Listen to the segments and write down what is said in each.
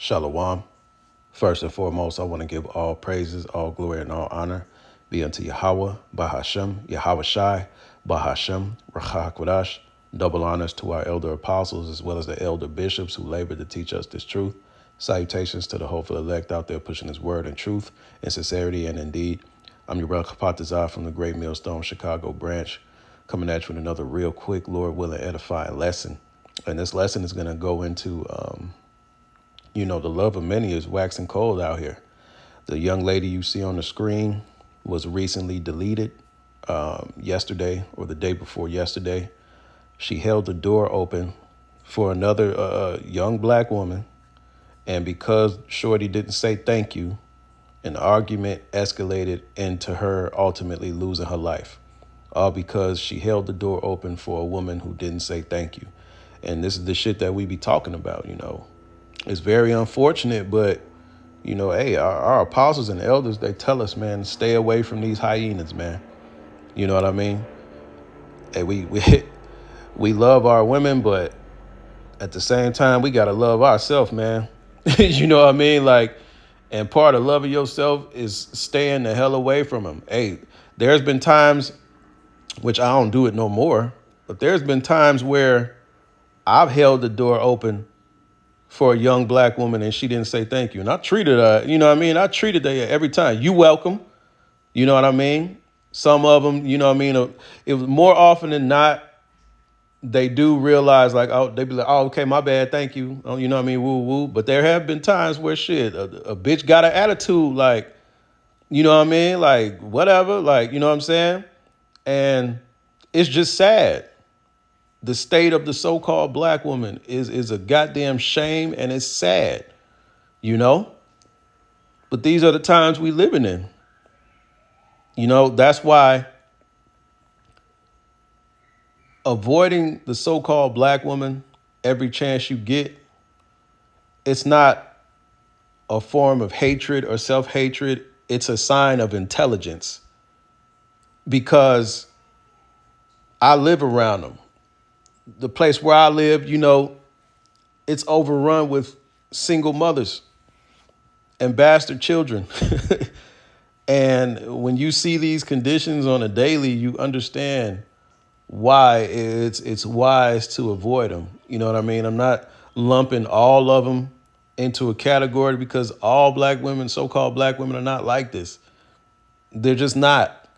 Shalom. First and foremost, I want to give all praises, all glory, and all honor be unto Yahweh, Bahashem, Yahweh Shai, Bahashem, Rachah Kodash. Double honors to our elder apostles as well as the elder bishops who labored to teach us this truth. Salutations to the hopeful elect out there pushing his word and truth in sincerity and indeed. I'm your brother Kapatazar from the Great Millstone Chicago branch, coming at you with another real quick, Lord willing, edifying lesson. And this lesson is going to go into the love of many is waxing cold out here. The young lady you see on the screen was recently deleted yesterday or the day before yesterday. She held the door open for another young black woman. And because Shorty didn't say thank you, an argument escalated into her ultimately losing her life. All because she held the door open for a woman who didn't say thank you. And this is the shit that we be talking about, It's very unfortunate, but, hey, our apostles and elders, they tell us, man, stay away from these hyenas, man. You know what I mean? Hey, we love our women, but at the same time, we got to love ourselves, man. You know what I mean? And part of loving yourself is staying the hell away from them. Hey, there's been times, which I don't do it no more, but there's been times where I've held the door open for a young black woman and she didn't say thank you. And I treated her, I treated her every time. You welcome, you know what I mean? Some of them, it was more often than not, they do realize they be like, oh, okay, my bad, thank you. Oh, you know what I mean? Woo, woo. But there have been times where a bitch got an attitude you know what I mean? Whatever, you know what I'm saying? And it's just sad. The state of the so-called black woman is a goddamn shame, and it's sad, But these are the times we living in. That's why avoiding the so-called black woman every chance you get, it's not a form of hatred or self-hatred. It's a sign of intelligence because I live around them. The place where I live, it's overrun with single mothers and bastard children. And when you see these conditions on a daily, you understand why it's wise to avoid them. You know what I mean? I'm not lumping all of them into a category because all black women, so-called black women, are not like this. They're just not.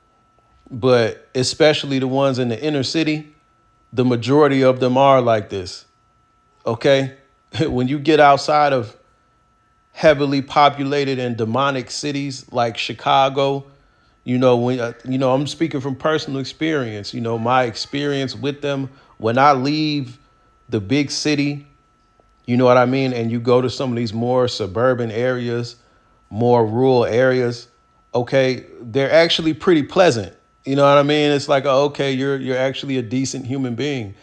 But especially the ones in the inner city, the majority of them are like this, okay? When you get outside of heavily populated and demonic cities like Chicago, I'm speaking from personal experience, my experience with them. When I leave the big city, you know what I mean? And you go to some of these more suburban areas, more rural areas, okay, they're actually pretty pleasant. You know what I mean? It's like, oh, okay, you're actually a decent human being.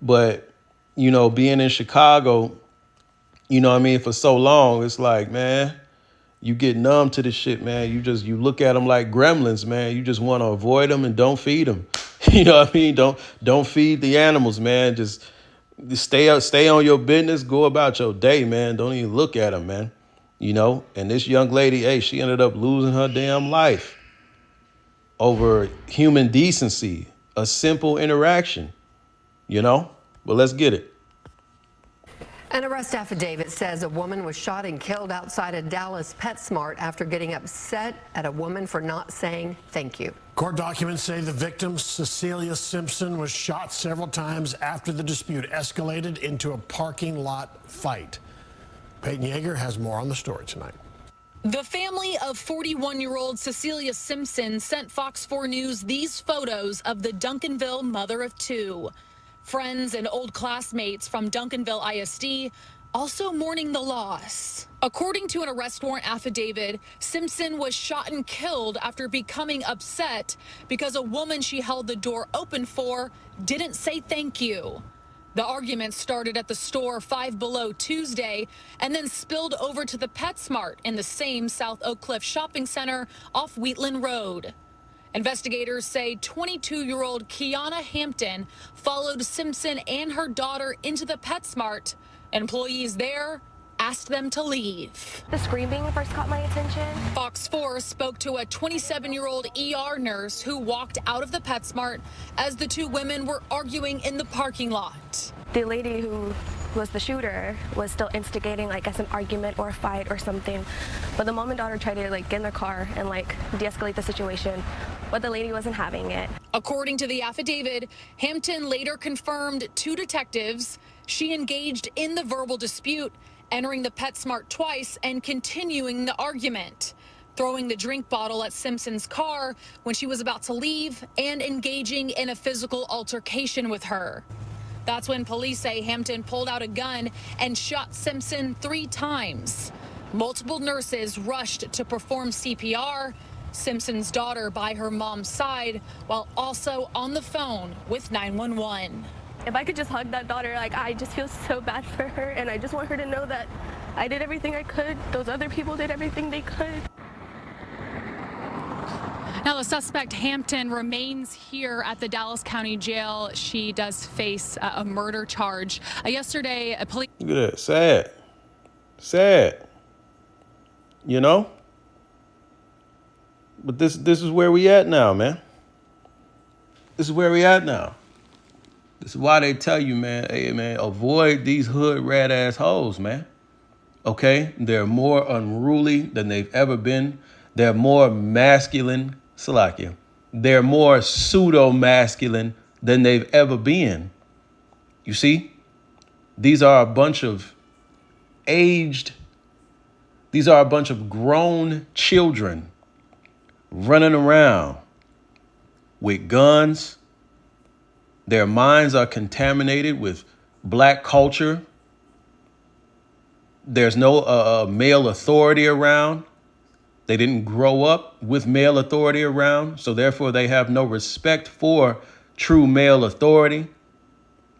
But, being in Chicago, you know what I mean, for so long, it's like, man, you get numb to this shit, man. You look at them like gremlins, man. You just want to avoid them and don't feed them. You know what I mean? Don't feed the animals, man. Just stay on your business, go about your day, man. Don't even look at them, man. And this young lady, hey, she ended up losing her damn life over human decency, a simple interaction, But let's get it. An arrest affidavit says a woman was shot and killed outside a Dallas PetSmart after getting upset at a woman for not saying thank you. Court documents say the victim, Cecilia Simpson, was shot several times after the dispute escalated into a parking lot fight. Peyton Yeager has more on the story tonight. The family of 41-year-old Cecilia Simpson sent Fox 4 News these photos of the Duncanville mother of two. Friends and old classmates from Duncanville ISD also mourning the loss. According to an arrest warrant affidavit, Simpson was shot and killed after becoming upset because a woman she held the door open for didn't say thank you. The argument started at the store Five Below Tuesday and then spilled over to the PetSmart in the same South Oak Cliff shopping center off Wheatland Road. Investigators say 22-year-old Kiana Hampton followed Simpson and her daughter into the PetSmart. Employees there asked them to leave. The screaming first caught my attention. Fox 4 spoke to a 27-year-old ER nurse who walked out of the PetSmart as the two women were arguing in the parking lot. The lady who was the shooter was still instigating, I guess, an argument or a fight or something. But the mom and daughter tried to get in their car and de-escalate the situation, but the lady wasn't having it. According to the affidavit, Hampton later confirmed to detectives she engaged in the verbal dispute, entering the PetSmart twice and continuing the argument, throwing the drink bottle at Simpson's car when she was about to leave and engaging in a physical altercation with her. That's when police say Hampton pulled out a gun and shot Simpson 3 times. Multiple nurses rushed to perform CPR, Simpson's daughter by her mom's side, while also on the phone with 911. If I could just hug that daughter, I just feel so bad for her, and I just want her to know that I did everything I could. Those other people did everything they could. Now, the suspect, Hampton, remains here at the Dallas County Jail. She does face a murder charge. Yesterday, police... Look at that. Sad. Sad. You know? But this is where we at now, man. This is where we at now. This is why they tell you, man, hey, man, avoid these hood rat ass hoes, man. Okay? They're more unruly than they've ever been. They're more masculine. Salakia. They're more pseudo-masculine than they've ever been. You see? These are a bunch of grown children running around with guns. Their minds are contaminated with black culture. There's no male authority around. They didn't grow up with male authority around, so therefore they have no respect for true male authority.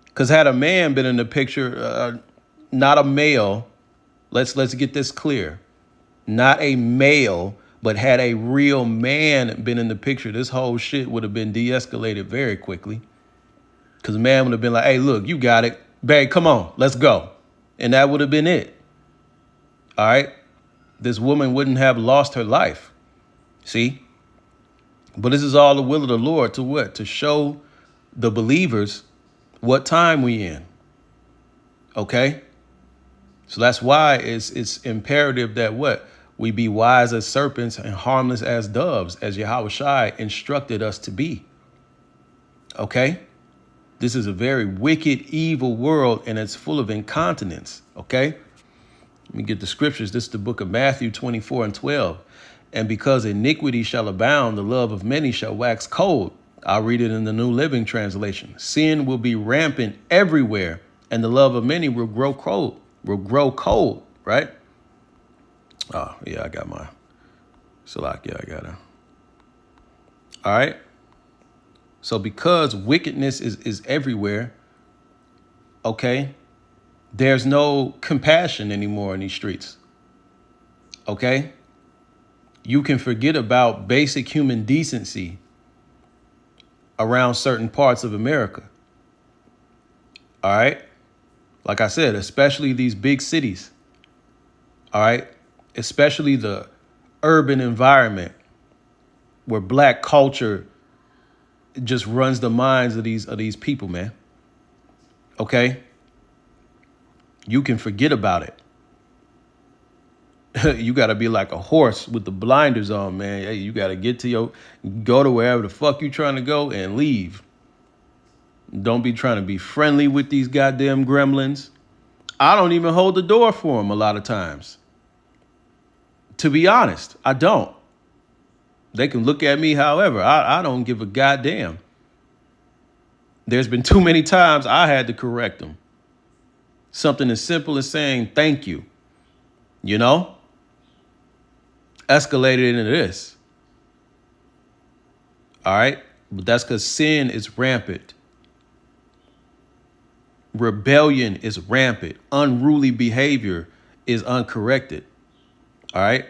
Because had a man been in the picture, not a male, let's get this clear, not a male, but had a real man been in the picture, this whole shit would have been de-escalated very quickly. Because the man would have been like, hey, look, you got it. Babe, come on, let's go. And that would have been it. All right? This woman wouldn't have lost her life. See? But this is all the will of the Lord to what? To show the believers what time we in. Okay? So that's why it's imperative that what? We be wise as serpents and harmless as doves, as Yahweh Shai instructed us to be. Okay? This is a very wicked, evil world, and it's full of incontinence. Okay? Let me get the scriptures. This is the book of Matthew 24:12. And because iniquity shall abound, the love of many shall wax cold. I'll read it in the New Living Translation. Sin will be rampant everywhere, and the love of many will grow cold, right? Oh, yeah, I got my Salak. Yeah, I got it. All right. So because wickedness is everywhere, okay, there's no compassion anymore in these streets. Okay? You can forget about basic human decency around certain parts of America. All right? Like I said, especially these big cities. All right? Especially the urban environment where black culture just runs the minds of these people, man. Okay? You can forget about it. You got to be like a horse with the blinders on, man. Hey, you got to go to wherever the fuck you trying to go and leave. Don't be trying to be friendly with these goddamn gremlins. I don't even hold the door for them a lot of times. To be honest, I don't. They can look at me however. I don't give a goddamn. There's been too many times I had to correct them. Something as simple as saying thank you, you know, escalated into this. All right. But that's because sin is rampant. Rebellion is rampant. Unruly behavior is uncorrected. All right.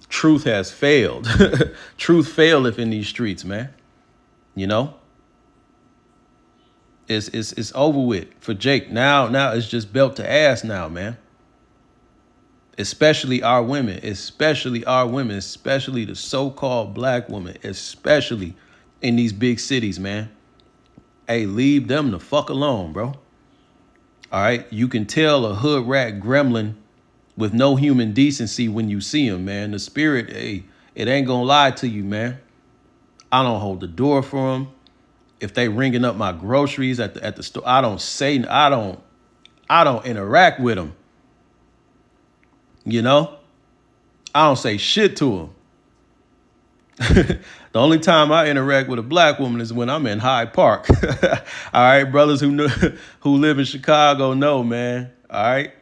Truth has failed. Truth faileth in these streets, man. You know? It's over with for Jake. Now it's just belt to ass now, man. Especially our women, especially the so-called black women, especially in these big cities, man. Hey, leave them the fuck alone, bro. All right? You can tell a hood rat gremlin with no human decency when you see him, man. The spirit, hey, it ain't gonna lie to you, man. I don't hold the door for them. If they ringing up my groceries at the store, I don't interact with them. You know, I don't say shit to them. The only time I interact with a black woman is when I'm in Hyde Park. All right, brothers who live in Chicago know, man. All right,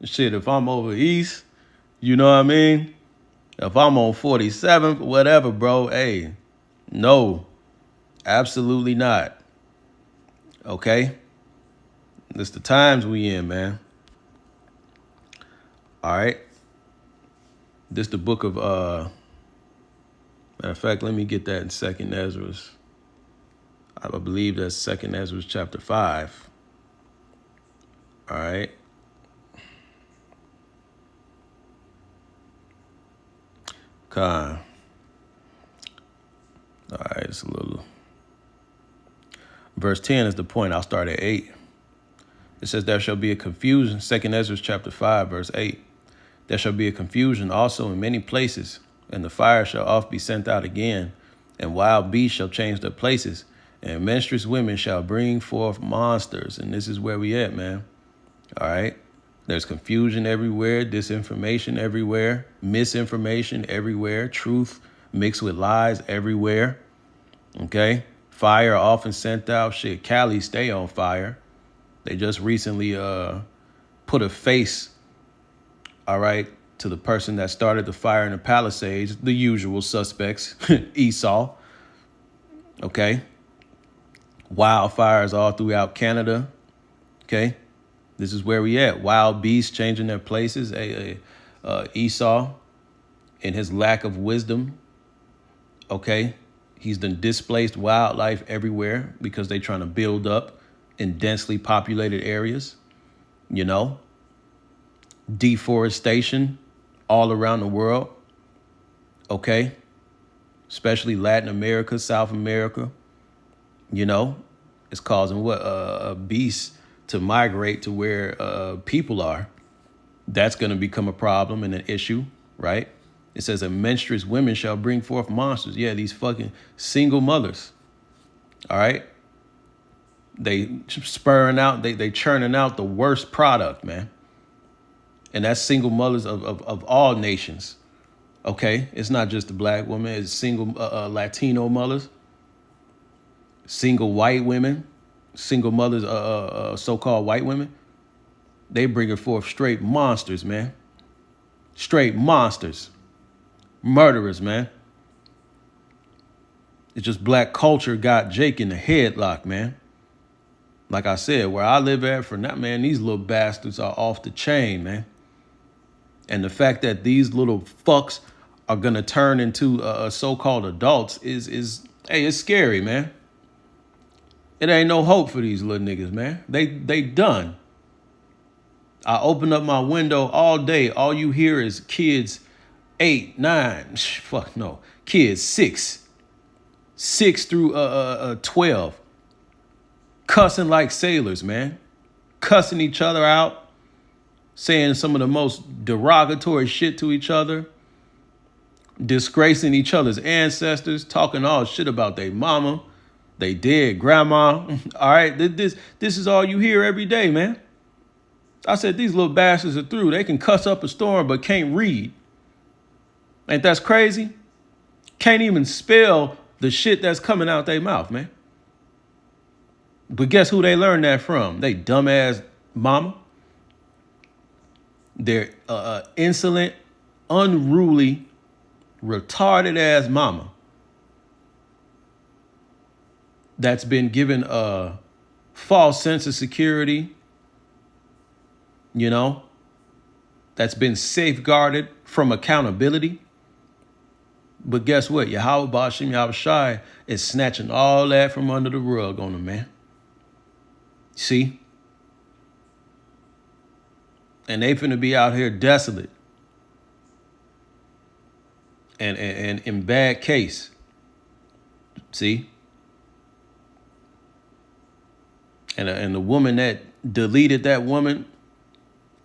shit. If I'm over east, you know what I mean. If I'm on 47th, whatever, bro. Hey, no, absolutely not. Okay, it's the times we in, man. All right. This the book of matter of fact, let me get that in 2nd Ezra. I believe that's 2nd Ezra chapter 5. All right. All right, it's a little. Verse 10 is the point. I'll start at 8. It says, there shall be a confusion. 2nd Ezra chapter 5, verse 8. There shall be a confusion also in many places, and the fire shall oft be sent out again, and wild beasts shall change their places, and menstruous women shall bring forth monsters. And this is where we at, man. All right. There's confusion everywhere, disinformation everywhere, misinformation everywhere, truth mixed with lies everywhere. Okay. Fire often sent out. Shit, Cali stay on fire. They just recently put a face, all right, to the person that started the fire in the Palisades, the usual suspects, Esau. Okay. Wildfires all throughout Canada. Okay. This is where we at. Wild beasts changing their places. Esau, in his lack of wisdom, okay, he's done displaced wildlife everywhere because they're trying to build up in densely populated areas, you know. Deforestation all around the world, okay, especially Latin America, South America, you know, it's causing beasts to migrate to where people are. That's going to become a problem and an issue, right? It says that menstruous women shall bring forth monsters. Yeah, these fucking single mothers, all right? They spurring out, they churning out the worst product, man. And that's single mothers of all nations, okay? It's not just the black woman. It's single Latino mothers, single white women, single mothers, so-called white women. They bringing forth straight monsters, man. Straight monsters. Murderers, man. It's just black culture got Jake in the headlock, man. Like I said, where I live at for now, man, these little bastards are off the chain, man. And the fact that these little fucks are going to turn into so-called adults is hey, it's scary, man. It ain't no hope for these little niggas, man. They done. I open up my window all day. All you hear is kids 8, 9, fuck no, kids 6 through 12, cussing like sailors, man, cussing each other out, saying some of the most derogatory shit to each other, disgracing each other's ancestors, talking all shit about their mama, they dead grandma. All right, this is all you hear every day, man. I said these little bastards are through. They can cuss up a storm, but can't read. Ain't that crazy? Can't even spell the shit that's coming out their mouth, man. But guess who they learned that from? They dumbass mama. Their insolent, unruly, retarded ass mama that's been given a false sense of security, you know, that's been safeguarded from accountability. But guess what? Yahweh Ba'ashem Yahweh Shai is snatching all that from under the rug on them, man. See? And they finna be out here desolate. And in bad case. See? And the woman that deleted that woman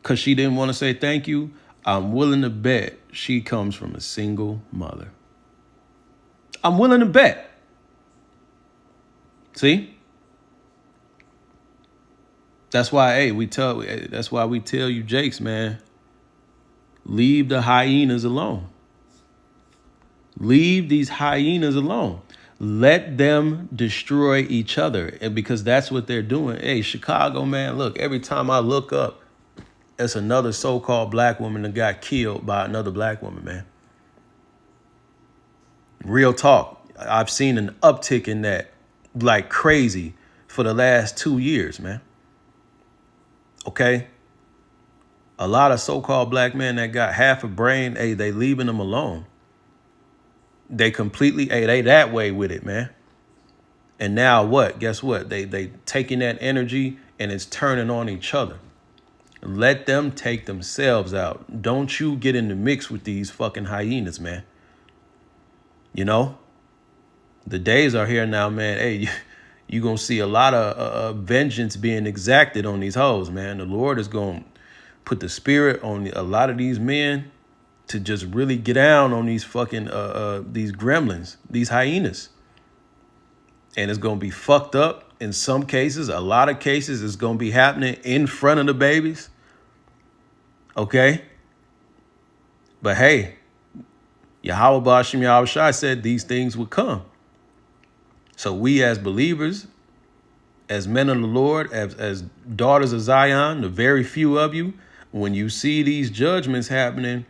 because she didn't want to say thank you, I'm willing to bet she comes from a single mother. I'm willing to bet. See? That's why, that's why we tell you, Jakes, man, leave the hyenas alone. Leave these hyenas alone. Let them destroy each other. And because that's what they're doing. Hey, Chicago, man, look, every time I look up, it's another so-called black woman that got killed by another black woman, man. Real talk. I've seen an uptick in that like crazy for the last 2 years, man. Okay? A lot of so-called black men that got half a brain, hey, they leaving them alone. They completely, they that way with it, man. And now what? Guess what? They taking that energy and it's turning on each other. Let them take themselves out. Don't you get in the mix with these fucking hyenas, man. You know? The days are here now, man. Hey, you gonna see a lot of vengeance being exacted on these hoes, man. The Lord is gonna put the spirit on a lot of these men to just really get down on these fucking these gremlins, these hyenas. And it's gonna be fucked up in some cases. A lot of cases it's gonna be happening in front of the babies. Okay? But hey, Yahweh Ba'ashem Yahweh Shai said these things would come. So we as believers, as men of the Lord, as daughters of Zion, the very few of you, when you see these judgments happening,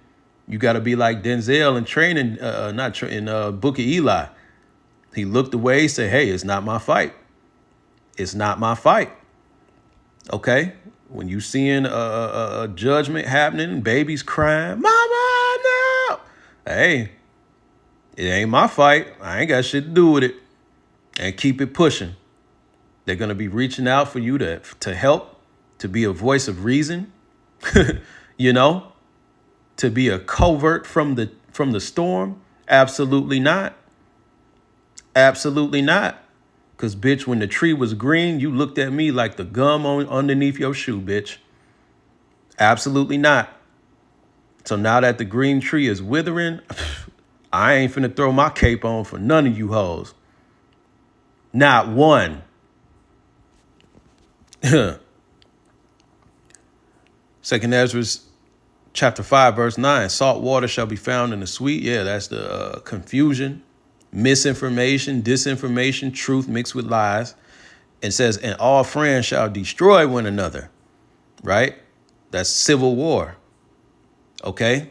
you got to be like Denzel in training, Book of Eli. He looked away, said, hey, it's not my fight. It's not my fight. Okay? When you seeing a judgment happening, babies crying, mama, no. Hey, it ain't my fight. I ain't got shit to do with it. And keep it pushing. They're going to be reaching out for you to help, to be a voice of reason, you know, to be a covert from the storm. Absolutely not. Absolutely not. Because, bitch, when the tree was green, you looked at me like the gum underneath your shoe, bitch. Absolutely not. So now that the green tree is withering, I ain't finna throw my cape on for none of you hoes. Not one. Second Ezra chapter 5, verse 9. Salt water shall be found in the sweet. Yeah, that's the confusion, misinformation, disinformation, truth mixed with lies. It says, and all friends shall destroy one another. Right? That's civil war. Okay?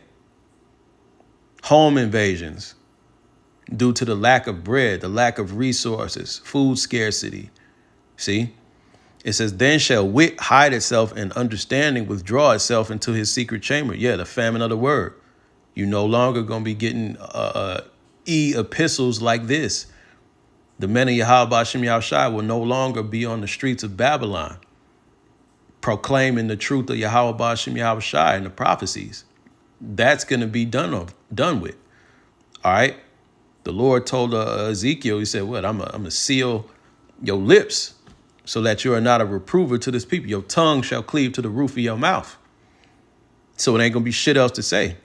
Home invasions. Due to the lack of bread, the lack of resources, food scarcity. See? It says, then shall wit hide itself and understanding withdraw itself into his secret chamber. Yeah, the famine of the word. You no longer going to be getting epistles like this. The men of Yahweh Ba'ashem Yahweh Shai will no longer be on the streets of Babylon proclaiming the truth of Yahweh Ba'ashem Yahweh Shai and the prophecies. That's going to be done with. All right? The Lord told Ezekiel, he said, what? I'm going to seal your lips so that you are not a reprover to this people. Your tongue shall cleave to the roof of your mouth. So it ain't going to be shit else to say.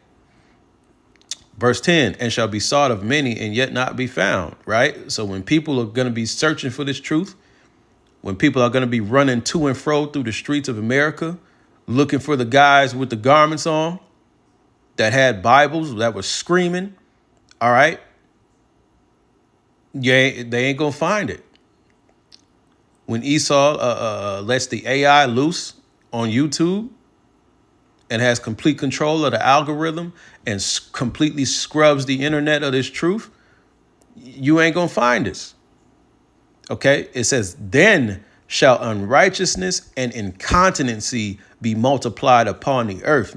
Verse 10, and shall be sought of many and yet not be found, right? So when people are going to be searching for this truth, when people are going to be running to and fro through the streets of America, looking for the guys with the garments on that had Bibles that were screaming, all right? Yeah, they ain't gonna find it. When Esau lets the AI loose on YouTube and has complete control of the algorithm and completely scrubs the internet of this truth, you ain't gonna find this. Okay? It says, then shall unrighteousness and incontinency be multiplied upon the earth.